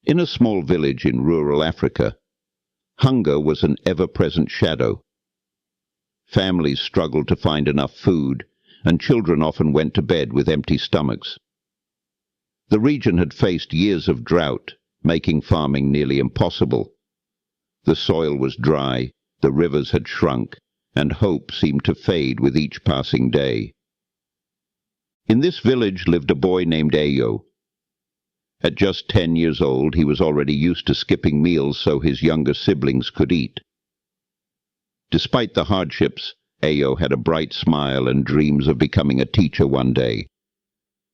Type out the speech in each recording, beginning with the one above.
In a small village in rural Africa, hunger was an ever-present shadow. Families struggled to find enough food, and children often went to bed with empty stomachs. The region had faced years of drought, making farming nearly impossible. The soil was dry, the rivers had shrunk, and hope seemed to fade with each passing day. In this village lived a boy named Ayo. At just 10 years old, he was already used to skipping meals so his younger siblings could eat. Despite the hardships, Ayo had a bright smile and dreams of becoming a teacher one day.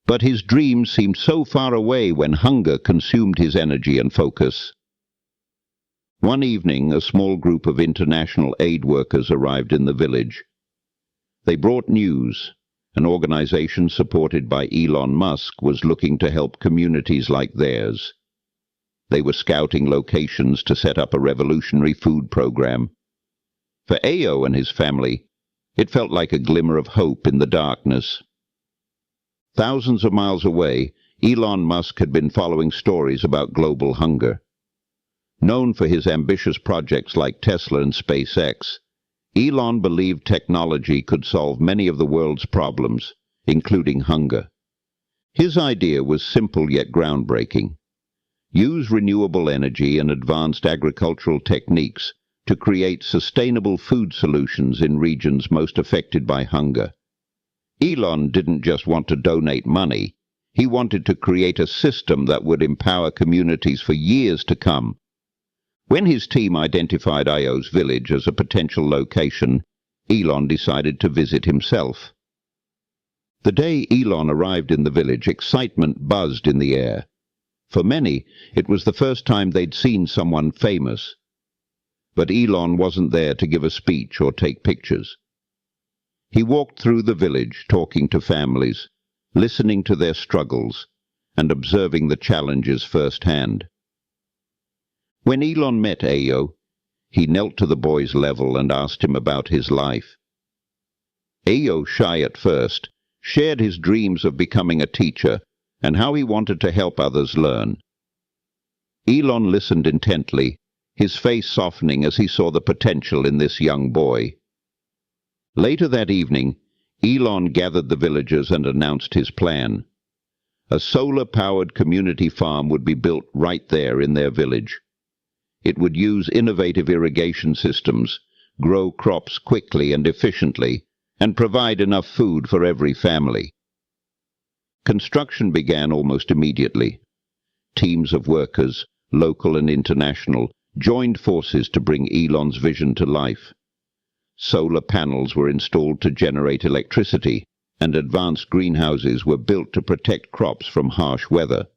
But his dreams seemed so far away when hunger consumed his energy and focus. One evening, a small group of international aid workers arrived in the village. They brought news. An organization supported by Elon Musk was looking to help communities like theirs. They were scouting locations to set up a revolutionary food program. For Ayo and his family, it felt like a glimmer of hope in the darkness. Thousands of miles away, Elon Musk had been following stories about global hunger. Known for his ambitious projects like Tesla and SpaceX, Elon believed technology could solve many of the world's problems, including hunger. His idea was simple yet groundbreaking. Use renewable energy and advanced agricultural techniques to create sustainable food solutions in regions most affected by hunger. Elon didn't just want to donate money, he wanted to create a system that would empower communities for years to come. When his team identified Ayo's village as a potential location, Elon decided to visit himself. The day Elon arrived in the village, excitement buzzed in the air. For many, it was the first time they'd seen someone famous. But Elon wasn't there to give a speech or take pictures. He walked through the village, talking to families, listening to their struggles, and observing the challenges firsthand. When Elon met Ayo, he knelt to the boy's level and asked him about his life. Ayo, shy at first, shared his dreams of becoming a teacher and how he wanted to help others learn. Elon listened intently, his face softening as he saw the potential in this young boy. Later that evening, Elon gathered the villagers and announced his plan. A solar-powered community farm would be built right there in their village. It would use innovative irrigation systems, grow crops quickly and efficiently, and provide enough food for every family. Construction began almost immediately. Teams of workers, local and international, joined forces to bring Elon's vision to life. Solar panels were installed to generate electricity, and advanced greenhouses were built to protect crops from harsh weather.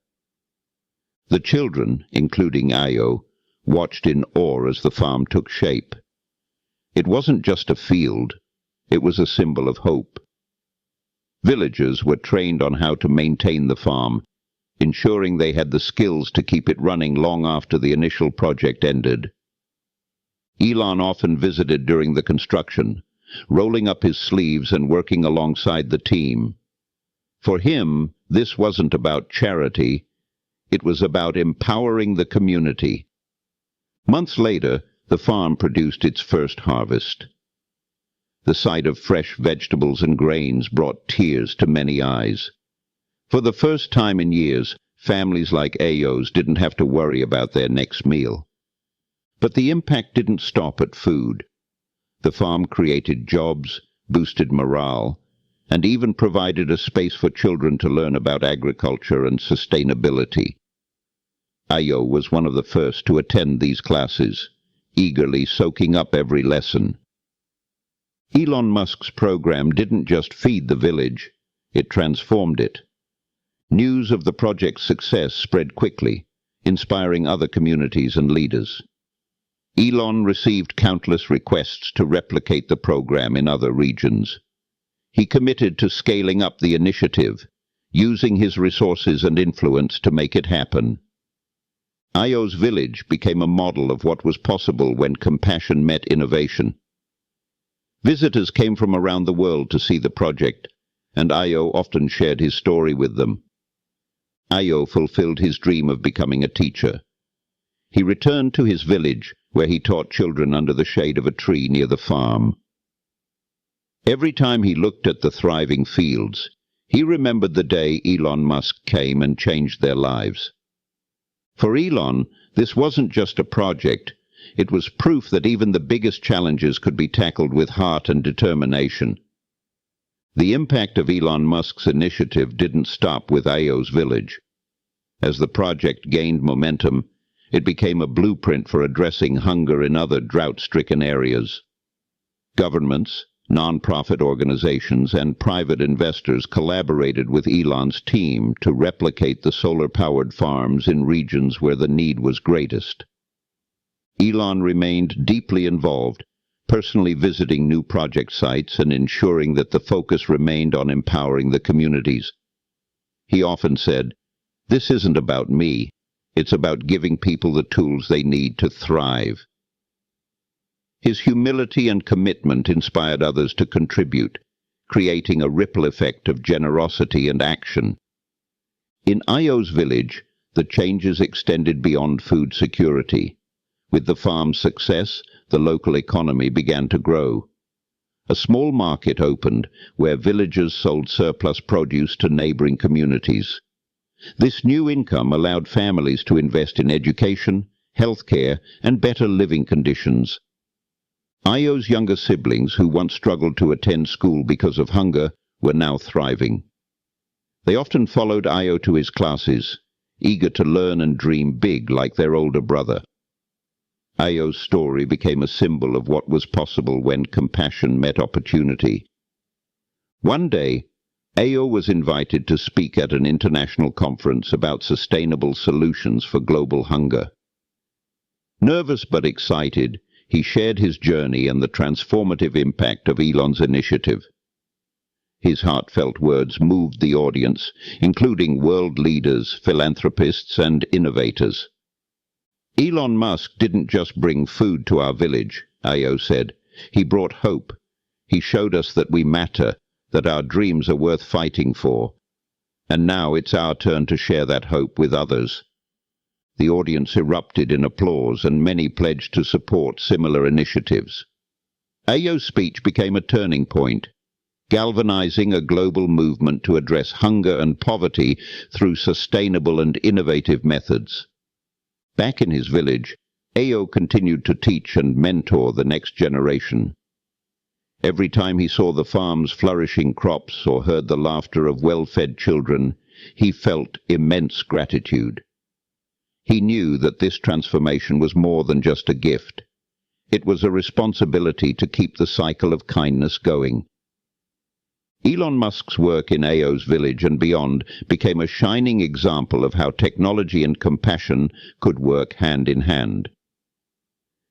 The children, including Ayo, watched in awe as the farm took shape. It wasn't just a field, it was a symbol of hope. Villagers were trained on how to maintain the farm, ensuring they had the skills to keep it running long after the initial project ended. Elon often visited during the construction, rolling up his sleeves and working alongside the team. For him, this wasn't about charity, it was about empowering the community. Months later, the farm produced its first harvest. The sight of fresh vegetables and grains brought tears to many eyes. For the first time in years, families like Ayo's didn't have to worry about their next meal. But the impact didn't stop at food. The farm created jobs, boosted morale, and even provided a space for children to learn about agriculture and sustainability. Ayo was one of the first to attend these classes, eagerly soaking up every lesson. Elon Musk's program didn't just feed the village, it transformed it. News of the project's success spread quickly, inspiring other communities and leaders. Elon received countless requests to replicate the program in other regions. He committed to scaling up the initiative, using his resources and influence to make it happen. Ayo's village became a model of what was possible when compassion met innovation. Visitors came from around the world to see the project, and Ayo often shared his story with them. Ayo fulfilled his dream of becoming a teacher. He returned to his village, where he taught children under the shade of a tree near the farm. Every time he looked at the thriving fields, he remembered the day Elon Musk came and changed their lives. For Elon, this wasn't just a project, it was proof that even the biggest challenges could be tackled with heart and determination. The impact of Elon Musk's initiative didn't stop with Ayo's village. As the project gained momentum, it became a blueprint for addressing hunger in other drought-stricken areas. Governments, non-profit organizations, and private investors collaborated with Elon's team to replicate the solar-powered farms in regions where the need was greatest. Elon remained deeply involved, personally visiting new project sites and ensuring that the focus remained on empowering the communities. He often said, "This isn't about me. It's about giving people the tools they need to thrive." His humility and commitment inspired others to contribute, creating a ripple effect of generosity and action. In Ayo's village, the changes extended beyond food security. With the farm's success, the local economy began to grow. A small market opened where villagers sold surplus produce to neighboring communities. This new income allowed families to invest in education, healthcare, and better living conditions. Ayo's younger siblings, who once struggled to attend school because of hunger, were now thriving. They often followed Ayo to his classes, eager to learn and dream big like their older brother. Ayo's story became a symbol of what was possible when compassion met opportunity. One day, Ayo was invited to speak at an international conference about sustainable solutions for global hunger. Nervous but excited, he shared his journey and the transformative impact of Elon's initiative. His heartfelt words moved the audience, including world leaders, philanthropists, and innovators. "Elon Musk didn't just bring food to our village," Ayo said. "He brought hope. He showed us that we matter, that our dreams are worth fighting for. And now it's our turn to share that hope with others." The audience erupted in applause, and many pledged to support similar initiatives. Ayo's speech became a turning point, galvanizing a global movement to address hunger and poverty through sustainable and innovative methods. Back in his village, Ayo continued to teach and mentor the next generation. Every time he saw the farm's flourishing crops or heard the laughter of well-fed children, he felt immense gratitude. He knew that this transformation was more than just a gift. It was a responsibility to keep the cycle of kindness going. Elon Musk's work in Ayo's village and beyond became a shining example of how technology and compassion could work hand in hand.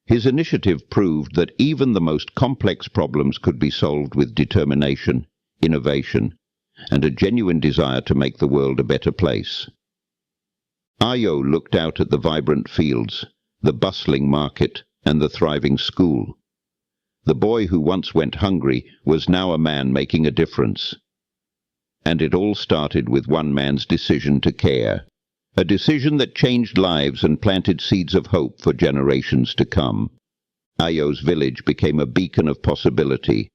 His initiative proved that even the most complex problems could be solved with determination, innovation, and a genuine desire to make the world a better place. Ayo looked out at the vibrant fields, the bustling market, and the thriving school. The boy who once went hungry was now a man making a difference. And it all started with one man's decision to care, a decision that changed lives and planted seeds of hope for generations to come. Ayo's village became a beacon of possibility,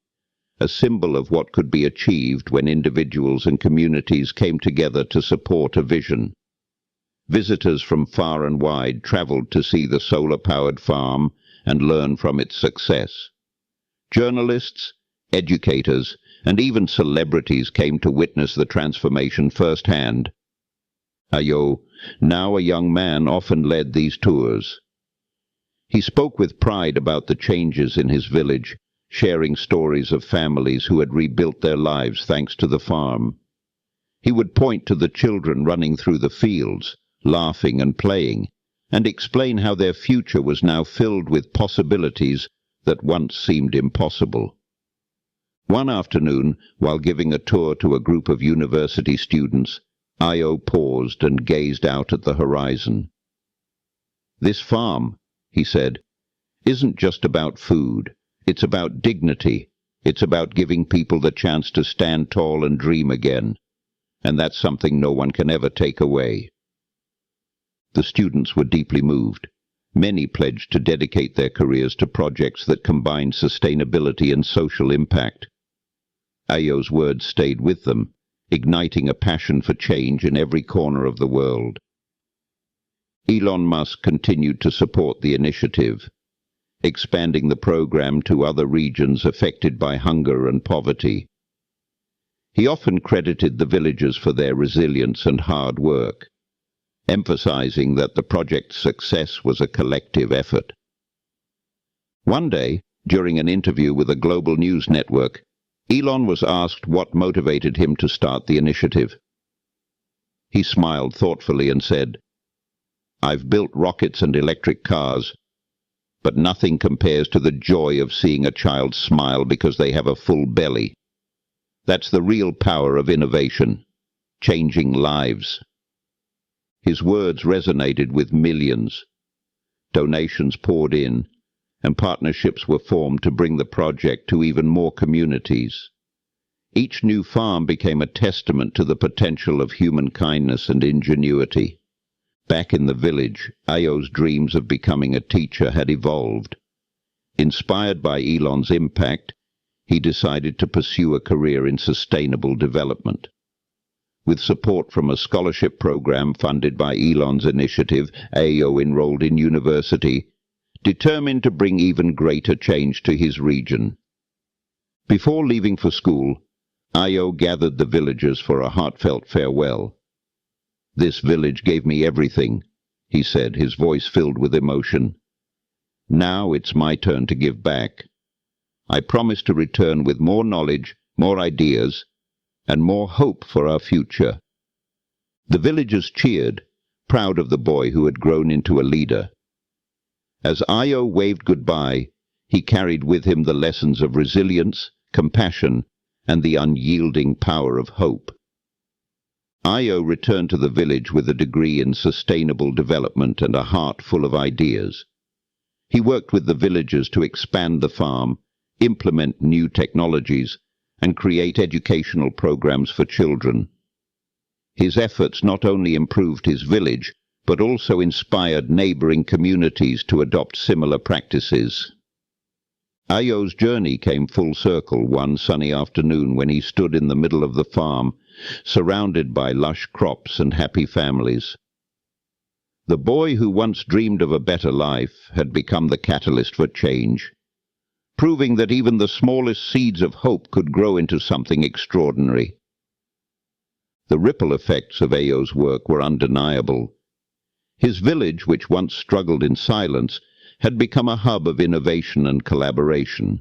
a symbol of what could be achieved when individuals and communities came together to support a vision. Visitors from far and wide traveled to see the solar-powered farm and learn from its success. Journalists, educators, and even celebrities came to witness the transformation firsthand. Ayo, now a young man, often led these tours. He spoke with pride about the changes in his village, sharing stories of families who had rebuilt their lives thanks to the farm. He would point to the children running through the fields, laughing and playing, and explain how their future was now filled with possibilities that once seemed impossible. One afternoon, while giving a tour to a group of university students, Ayo paused and gazed out at the horizon. "This farm," he said, "isn't just about food. It's about dignity. It's about giving people the chance to stand tall and dream again. and that's something no one can ever take away." The students were deeply moved. Many pledged to dedicate their careers to projects that combined sustainability and social impact. Ayo's words stayed with them, igniting a passion for change in every corner of the world. Elon Musk continued to support the initiative, expanding the program to other regions affected by hunger and poverty. He often credited the villagers for their resilience and hard work, emphasizing that the project's success was a collective effort. One day, during an interview with a global news network, Elon was asked what motivated him to start the initiative. He smiled thoughtfully and said, "I've built rockets and electric cars, but nothing compares to the joy of seeing a child smile because they have a full belly. That's the real power of innovation, changing lives." His words resonated with millions. Donations poured in, and partnerships were formed to bring the project to even more communities. Each new farm became a testament to the potential of human kindness and ingenuity. Back in the village, Ayo's dreams of becoming a teacher had evolved. Inspired by Elon's impact, he decided to pursue a career in sustainable development. With support from a scholarship program funded by Elon's initiative, Ayo enrolled in university, determined to bring even greater change to his region. Before leaving for school, Ayo gathered the villagers for a heartfelt farewell. "This village gave me everything," he said, his voice filled with emotion. "Now it's my turn to give back. I promise to return with more knowledge, more ideas, and more hope for our future." The villagers cheered, proud of the boy who had grown into a leader. As Ayo waved goodbye, he carried with him the lessons of resilience, compassion, and the unyielding power of hope. Ayo returned to the village with a degree in sustainable development and a heart full of ideas. He worked with the villagers to expand the farm, implement new technologies, and create educational programs for children. His efforts not only improved his village, but also inspired neighboring communities to adopt similar practices. Ayo's journey came full circle one sunny afternoon when he stood in the middle of the farm, surrounded by lush crops and happy families. The boy who once dreamed of a better life had become the catalyst for change, proving that even the smallest seeds of hope could grow into something extraordinary. The ripple effects of Ayo's work were undeniable. His village, which once struggled in silence, had become a hub of innovation and collaboration.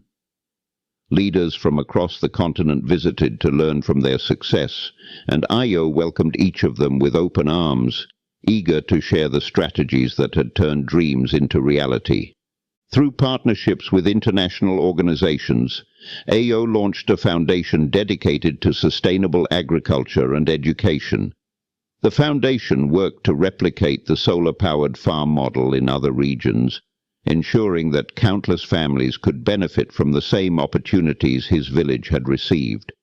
Leaders from across the continent visited to learn from their success, and Ayo welcomed each of them with open arms, eager to share the strategies that had turned dreams into reality. Through partnerships with international organizations, Ayo launched a foundation dedicated to sustainable agriculture and education. The foundation worked to replicate the solar-powered farm model in other regions, ensuring that countless families could benefit from the same opportunities his village had received.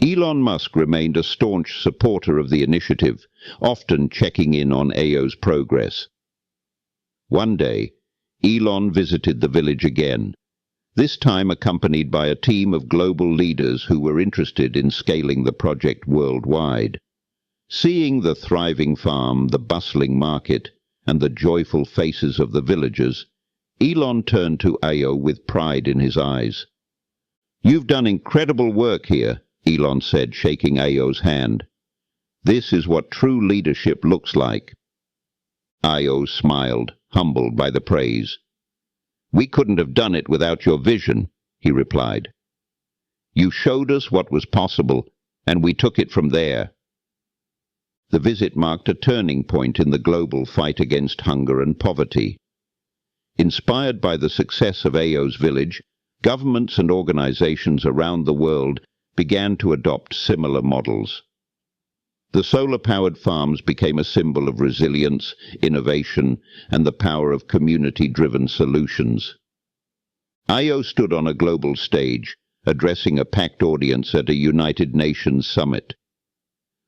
Elon Musk remained a staunch supporter of the initiative, often checking in on Ayo's progress. One day, Elon visited the village again, this time accompanied by a team of global leaders who were interested in scaling the project worldwide. Seeing the thriving farm, the bustling market, and the joyful faces of the villagers, Elon turned to Ayo with pride in his eyes. "You've done incredible work here," Elon said, shaking Ayo's hand. "This is what true leadership looks like." Ayo smiled, humbled by the praise. "We couldn't have done it without your vision," he replied. "You showed us what was possible, and we took it from there." The visit marked a turning point in the global fight against hunger and poverty. Inspired by the success of Ayo's village, governments and organizations around the world began to adopt similar models. The solar-powered farms became a symbol of resilience, innovation, and the power of community-driven solutions. Ayo stood on a global stage, addressing a packed audience at a United Nations summit.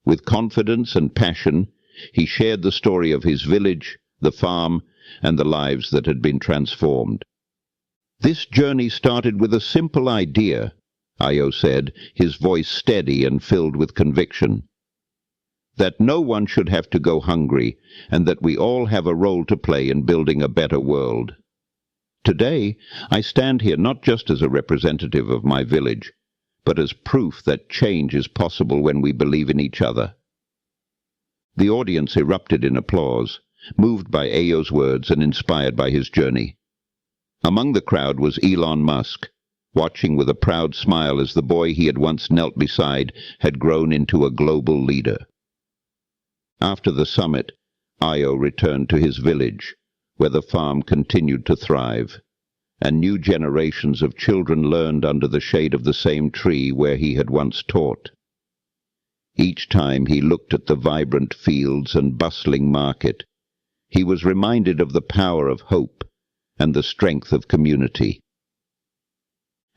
With confidence and passion, he shared the story of his village, the farm, and the lives that had been transformed. "This journey started with a simple idea," Ayo said, his voice steady and filled with conviction. "That no one should have to go hungry, and that we all have a role to play in building a better world. Today, I stand here not just as a representative of my village, but as proof that change is possible when we believe in each other." The audience erupted in applause, moved by Ayo's words and inspired by his journey. Among the crowd was Elon Musk, watching with a proud smile as the boy he had once knelt beside had grown into a global leader. After the summit, Ayo returned to his village, where the farm continued to thrive, and new generations of children learned under the shade of the same tree where he had once taught. Each time he looked at the vibrant fields and bustling market, he was reminded of the power of hope and the strength of community.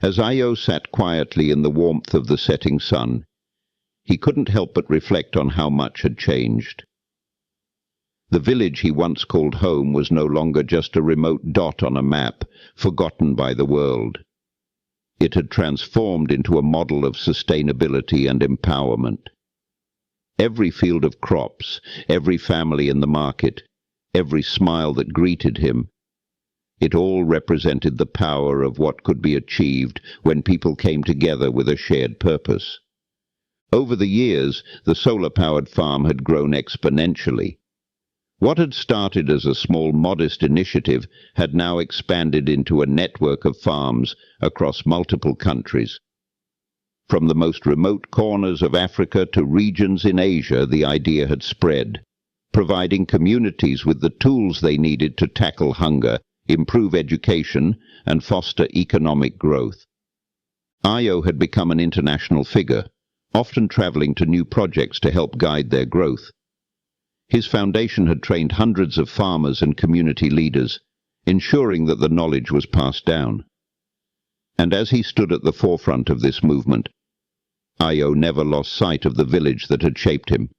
As Ayo sat quietly in the warmth of the setting sun, he couldn't help but reflect on how much had changed. The village he once called home was no longer just a remote dot on a map, forgotten by the world. It had transformed into a model of sustainability and empowerment. Every field of crops, every family in the market, every smile that greeted him, it all represented the power of what could be achieved when people came together with a shared purpose. Over the years, the solar-powered farm had grown exponentially. What had started as a small, modest initiative had now expanded into a network of farms across multiple countries. From the most remote corners of Africa to regions in Asia, the idea had spread, providing communities with the tools they needed to tackle hunger, improve education, and foster economic growth. Ayo had become an international figure, often traveling to new projects to help guide their growth. His foundation had trained hundreds of farmers and community leaders, ensuring that the knowledge was passed down. And as he stood at the forefront of this movement, Ayo never lost sight of the village that had shaped him.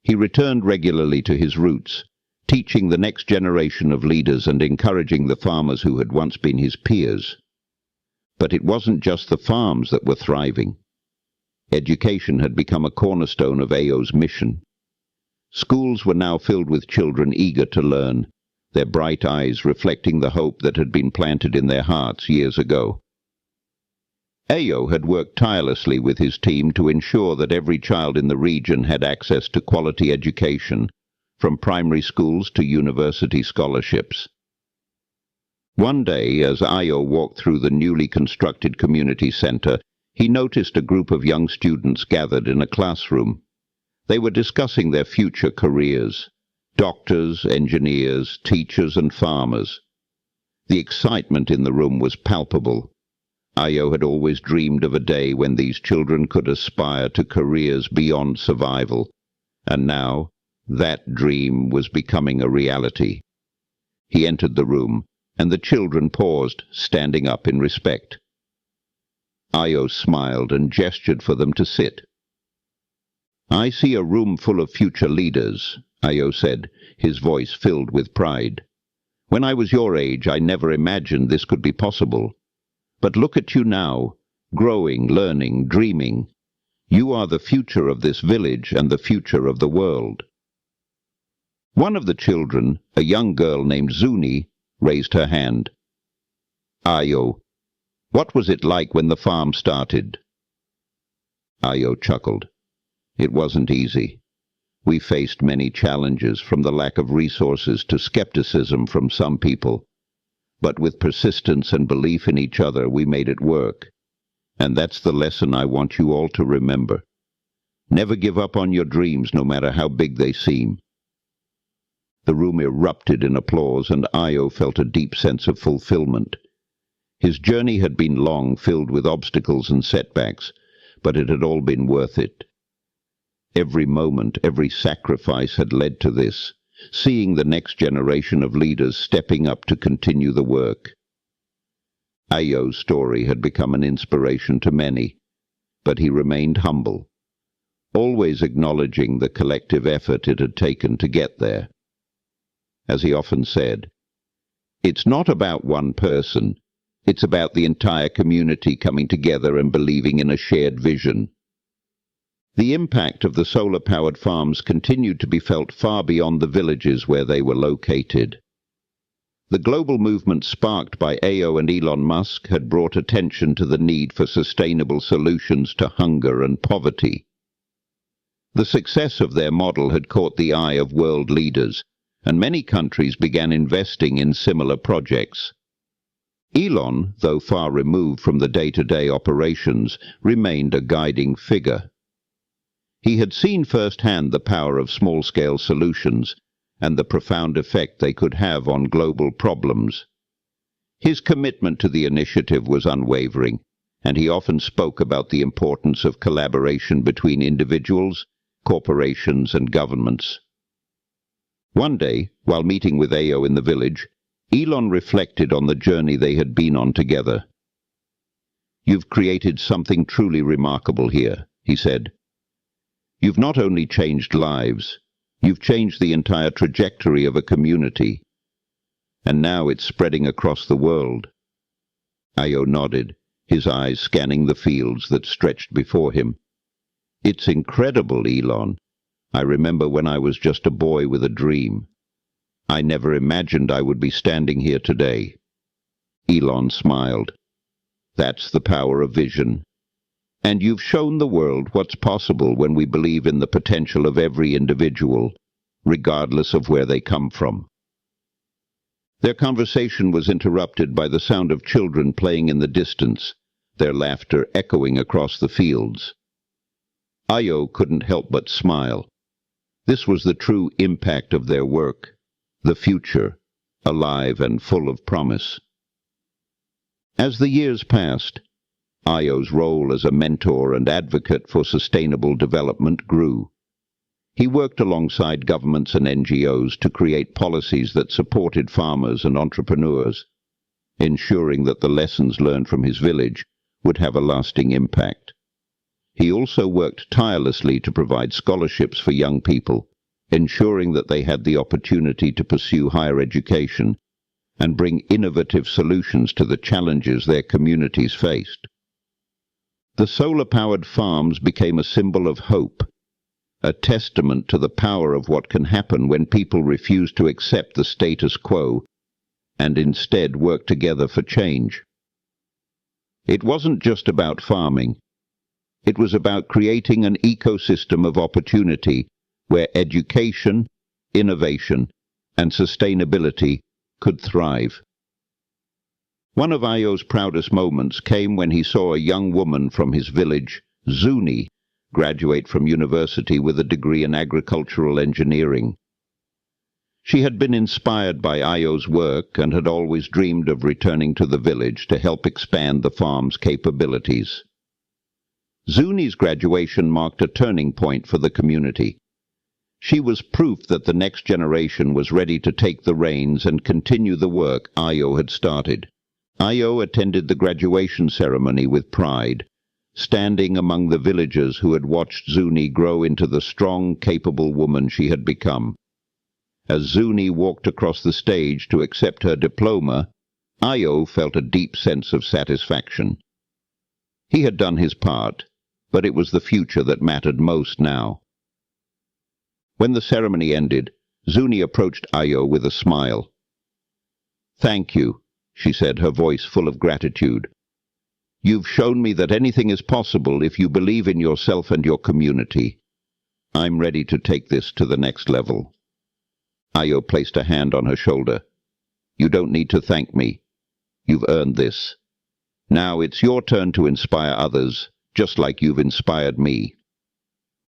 He returned regularly to his roots, teaching the next generation of leaders and encouraging the farmers who had once been his peers. But it wasn't just the farms that were thriving. Education had become a cornerstone of Ayo's mission. Schools were now filled with children eager to learn, their bright eyes reflecting the hope that had been planted in their hearts years ago. Ayo had worked tirelessly with his team to ensure that every child in the region had access to quality education, from primary schools to university scholarships. One day, as Ayo walked through the newly constructed community center, he noticed a group of young students gathered in a classroom. They were discussing their future careers: doctors, engineers, teachers, and farmers. The excitement in the room was palpable. Ayo had always dreamed of a day when these children could aspire to careers beyond survival, and now that dream was becoming a reality. He entered the room, and the children paused, standing up in respect. Ayo smiled and gestured for them to sit. "I see a room full of future leaders," Ayo said, his voice filled with pride. "When I was your age, I never imagined this could be possible. But look at you now, growing, learning, dreaming. You are the future of this village and the future of the world." One of the children, a young girl named Zuni, raised her hand. "Ayo, what was it like when the farm started?" Ayo chuckled. "It wasn't easy. We faced many challenges, from the lack of resources to skepticism from some people. But with persistence and belief in each other, we made it work. And that's the lesson I want you all to remember. Never give up on your dreams, no matter how big they seem." The room erupted in applause, and Ayo felt a deep sense of fulfillment. His journey had been long, filled with obstacles and setbacks, but it had all been worth it. Every moment, every sacrifice had led to this, seeing the next generation of leaders stepping up to continue the work. Ayo's story had become an inspiration to many, but he remained humble. always acknowledging the collective effort it had taken to get there. As he often said, "It's not about one person, it's about the entire community coming together and believing in a shared vision." The impact of the solar-powered farms continued to be felt far beyond the villages where they were located. The global movement sparked by AO and Elon Musk had brought attention to the need for sustainable solutions to hunger and poverty. The success of their model had caught the eye of world leaders, and many countries began investing in similar projects. Elon, though far removed from the day-to-day operations, remained a guiding figure. He had seen firsthand the power of small-scale solutions and the profound effect they could have on global problems. His commitment to the initiative was unwavering, and he often spoke about the importance of collaboration between individuals, corporations, and governments. One day, while meeting with AO in the village, Elon reflected on the journey they had been on together. "You've created something truly remarkable here," he said. "You've not only changed lives, you've changed the entire trajectory of a community. And now it's spreading across the world." Io nodded, his eyes scanning the fields that stretched before him. "It's incredible, Elon. I remember when I was just a boy with a dream. I never imagined I would be standing here today." Elon smiled. "That's the power of vision. And you've shown the world what's possible when we believe in the potential of every individual, regardless of where they come from." Their conversation was interrupted by the sound of children playing in the distance, their laughter echoing across the fields. Io couldn't help but smile. This was the true impact of their work, the future, alive and full of promise. As the years passed, Io's role as a mentor and advocate for sustainable development grew. He worked alongside governments and NGOs to create policies that supported farmers and entrepreneurs, ensuring that the lessons learned from his village would have a lasting impact. He also worked tirelessly to provide scholarships for young people, ensuring that they had the opportunity to pursue higher education and bring innovative solutions to the challenges their communities faced. The solar-powered farms became a symbol of hope, a testament to the power of what can happen when people refuse to accept the status quo and instead work together for change. It wasn't just about farming. It was about creating an ecosystem of opportunity where education, innovation, and sustainability could thrive. One of Io's proudest moments came when he saw a young woman from his village, Zuni, graduate from university with a degree in agricultural engineering. She had been inspired by Io's work and had always dreamed of returning to the village to help expand the farm's capabilities. Zuni's graduation marked a turning point for the community. She was proof that the next generation was ready to take the reins and continue the work Io had started. Io attended the graduation ceremony with pride, standing among the villagers who had watched Zuni grow into the strong, capable woman she had become. As Zuni walked across the stage to accept her diploma, Io felt a deep sense of satisfaction. He had done his part, but it was the future that mattered most now. When the ceremony ended, Zuni approached Io with a smile. "Thank you," she said, her voice full of gratitude. "You've shown me that anything is possible if you believe in yourself and your community. I'm ready to take this to the next level." Io placed a hand on her shoulder. "You don't need to thank me. You've earned this. Now it's your turn to inspire others, just like you've inspired me."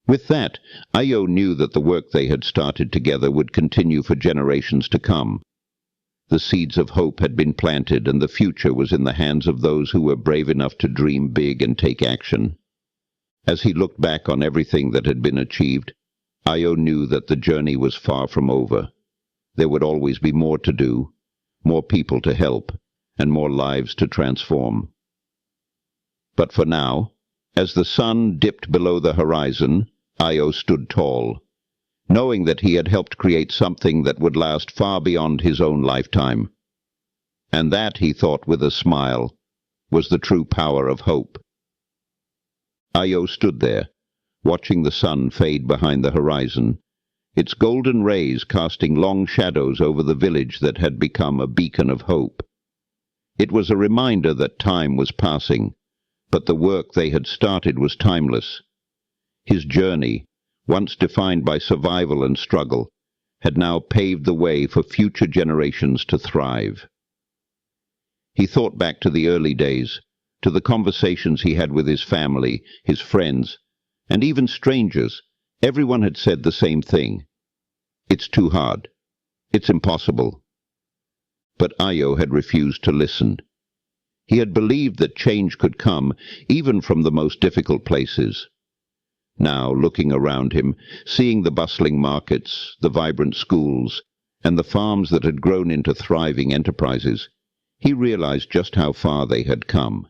With that, Io knew that the work they had started together would continue for generations to come. The seeds of hope had been planted, and the future was in the hands of those who were brave enough to dream big and take action. As he looked back on everything that had been achieved, Io knew that the journey was far from over. There would always be more to do, more people to help, and more lives to transform. But for now, as the sun dipped below the horizon, Io stood tall, knowing that he had helped create something that would last far beyond his own lifetime. And that, he thought with a smile, was the true power of hope. Io stood there, watching the sun fade behind the horizon, its golden rays casting long shadows over the village that had become a beacon of hope. It was a reminder that time was passing, but the work they had started was timeless. His journey, once defined by survival and struggle, had now paved the way for future generations to thrive. He thought back to the early days, to the conversations he had with his family, his friends, and even strangers. Everyone had said the same thing. It's too hard. It's impossible. But Io had refused to listen. He had believed that change could come, even from the most difficult places. Now, looking around him, seeing the bustling markets, the vibrant schools, and the farms that had grown into thriving enterprises, he realized just how far they had come.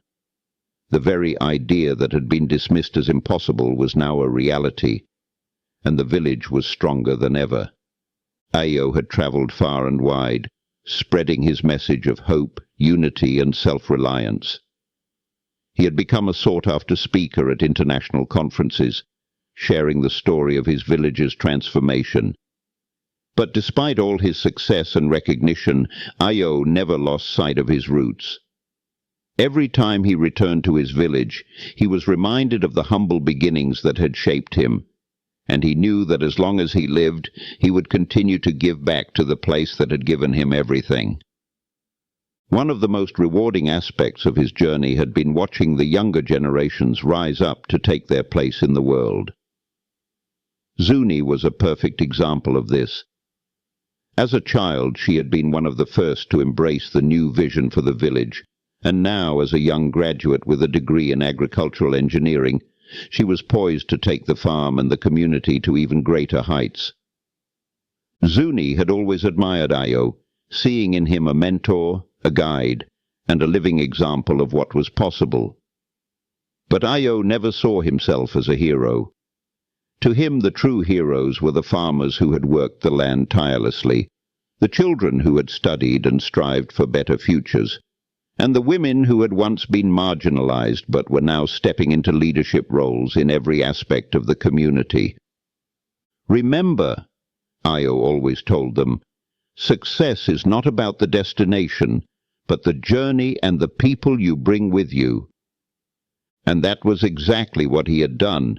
The very idea that had been dismissed as impossible was now a reality, and the village was stronger than ever. Io had traveled far and wide, spreading his message of hope, unity, and self-reliance. He had become a sought-after speaker at international conferences, sharing the story of his village's transformation. But despite all his success and recognition, Io never lost sight of his roots. Every time he returned to his village, he was reminded of the humble beginnings that had shaped him, and he knew that as long as he lived, he would continue to give back to the place that had given him everything. One of the most rewarding aspects of his journey had been watching the younger generations rise up to take their place in the world. Zuni was a perfect example of this. As a child, she had been one of the first to embrace the new vision for the village, and now, as a young graduate with a degree in agricultural engineering, she was poised to take the farm and the community to even greater heights. Zuni had always admired Io, seeing in him a mentor, a guide, and a living example of what was possible. But Io never saw himself as a hero. To him, the true heroes were the farmers who had worked the land tirelessly, the children who had studied and strived for better futures, and the women who had once been marginalized but were now stepping into leadership roles in every aspect of the community. Remember, Io always told them, success is not about the destination, but the journey and the people you bring with you. And that was exactly what he had done.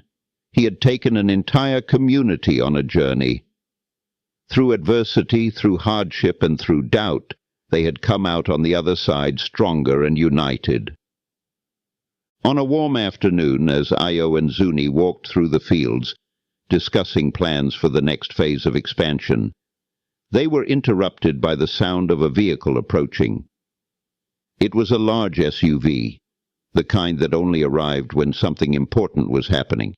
He had taken an entire community on a journey. Through adversity, through hardship, and through doubt, they had come out on the other side stronger and united. On a warm afternoon, as Io and Zuni walked through the fields, discussing plans for the next phase of expansion, they were interrupted by the sound of a vehicle approaching. It was a large SUV, the kind that only arrived when something important was happening.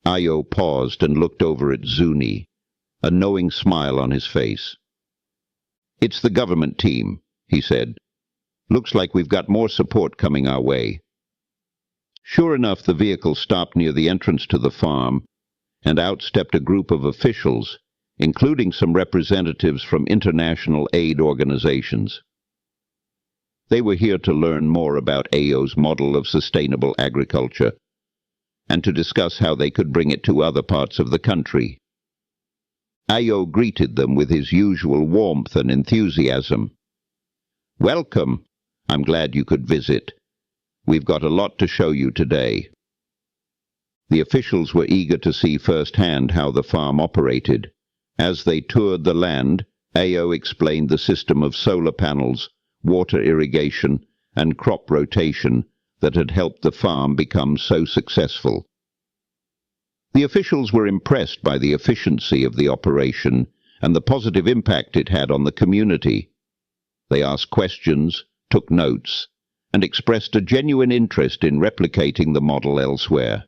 Io paused and looked over at Zuni, a knowing smile on his face. "It's the government team," he said. "Looks like we've got more support coming our way." Sure enough, the vehicle stopped near the entrance to the farm, and out stepped a group of officials, including some representatives from international aid organizations. They were here to learn more about Io's model of sustainable agriculture, and to discuss how they could bring it to other parts of the country. Io greeted them with his usual warmth and enthusiasm. "Welcome. I'm glad you could visit. We've got a lot to show you today." The officials were eager to see firsthand how the farm operated. As they toured the land, Io explained the system of solar panels, water irrigation, and crop rotation that had helped the farm become so successful. The officials were impressed by the efficiency of the operation and the positive impact it had on the community. They asked questions, took notes, and expressed a genuine interest in replicating the model elsewhere.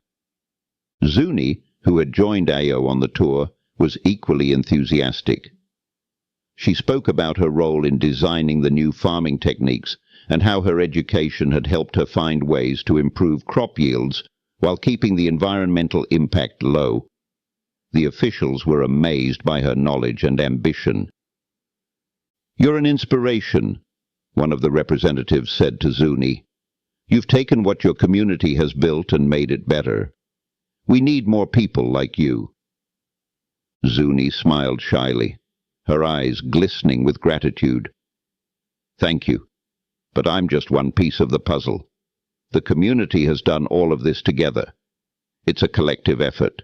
Zuni, who had joined Io on the tour, was equally enthusiastic. She spoke about her role in designing the new farming techniques and how her education had helped her find ways to improve crop yields while keeping the environmental impact low. The officials were amazed by her knowledge and ambition. "You're an inspiration," one of the representatives said to Zuni. "You've taken what your community has built and made it better. We need more people like you." Zuni smiled shyly, her eyes glistening with gratitude. "Thank you, but I'm just one piece of the puzzle. The community has done all of this together. It's a collective effort."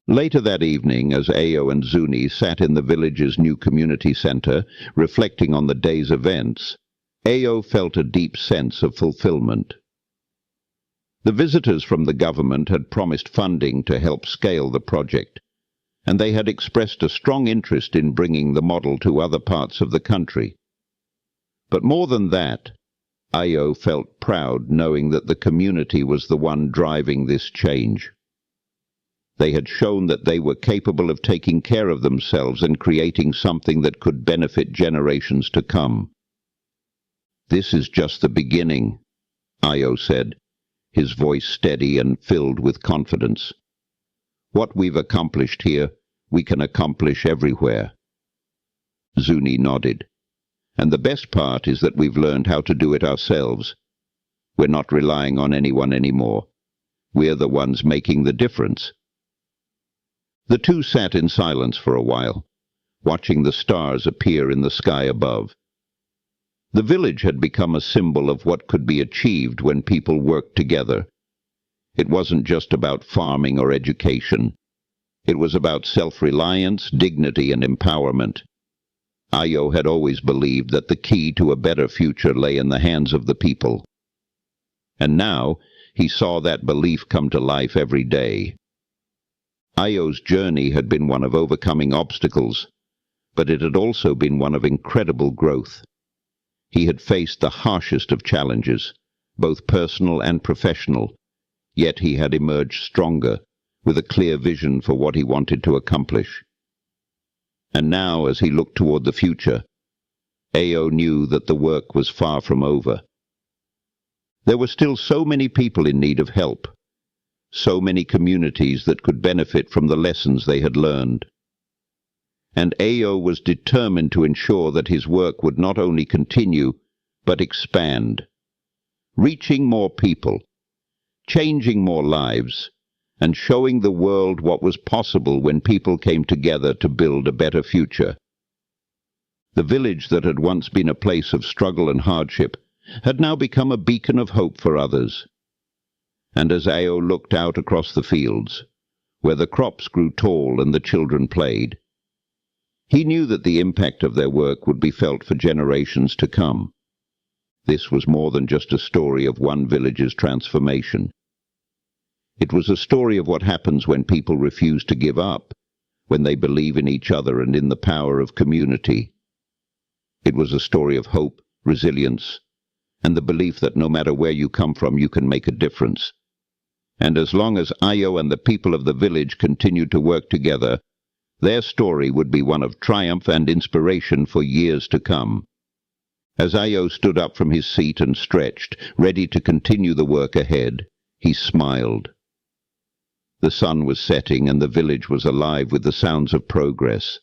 Later that evening, as Ao and Zuni sat in the village's new community center, reflecting on the day's events, Ao felt a deep sense of fulfillment. The visitors from the government had promised funding to help scale the project, and they had expressed a strong interest in bringing the model to other parts of the country. But more than that, Ao felt proud knowing that the community was the one driving this change. They had shown that they were capable of taking care of themselves and creating something that could benefit generations to come. "This is just the beginning," Ao said, his voice steady and filled with confidence. "What we've accomplished here, we can accomplish everywhere." Zuni nodded. "And the best part is that we've learned how to do it ourselves. We're not relying on anyone anymore. We're the ones making the difference." The two sat in silence for a while, watching the stars appear in the sky above. The village had become a symbol of what could be achieved when people worked together. It wasn't just about farming or education. It was about self-reliance, dignity, and empowerment. Ao had always believed that the key to a better future lay in the hands of the people. And now he saw that belief come to life every day. Ao's journey had been one of overcoming obstacles, but it had also been one of incredible growth. He had faced the harshest of challenges, both personal and professional, yet he had emerged stronger, with a clear vision for what he wanted to accomplish. And now, as he looked toward the future, Ao knew that the work was far from over. There were still so many people in need of help, so many communities that could benefit from the lessons they had learned. And Ao was determined to ensure that his work would not only continue, but expand, reaching more people, changing more lives, and showing the world what was possible when people came together to build a better future. The village that had once been a place of struggle and hardship had now become a beacon of hope for others. And as Ao looked out across the fields, where the crops grew tall and the children played, he knew that the impact of their work would be felt for generations to come. This was more than just a story of one village's transformation. It was a story of what happens when people refuse to give up, when they believe in each other and in the power of community. It was a story of hope, resilience, and the belief that no matter where you come from, you can make a difference. And as long as Ao and the people of the village continued to work together, their story would be one of triumph and inspiration for years to come. As Ao stood up from his seat and stretched, ready to continue the work ahead, he smiled. The sun was setting and the village was alive with the sounds of progress.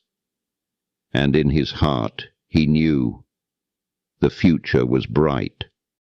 And in his heart, he knew the future was bright.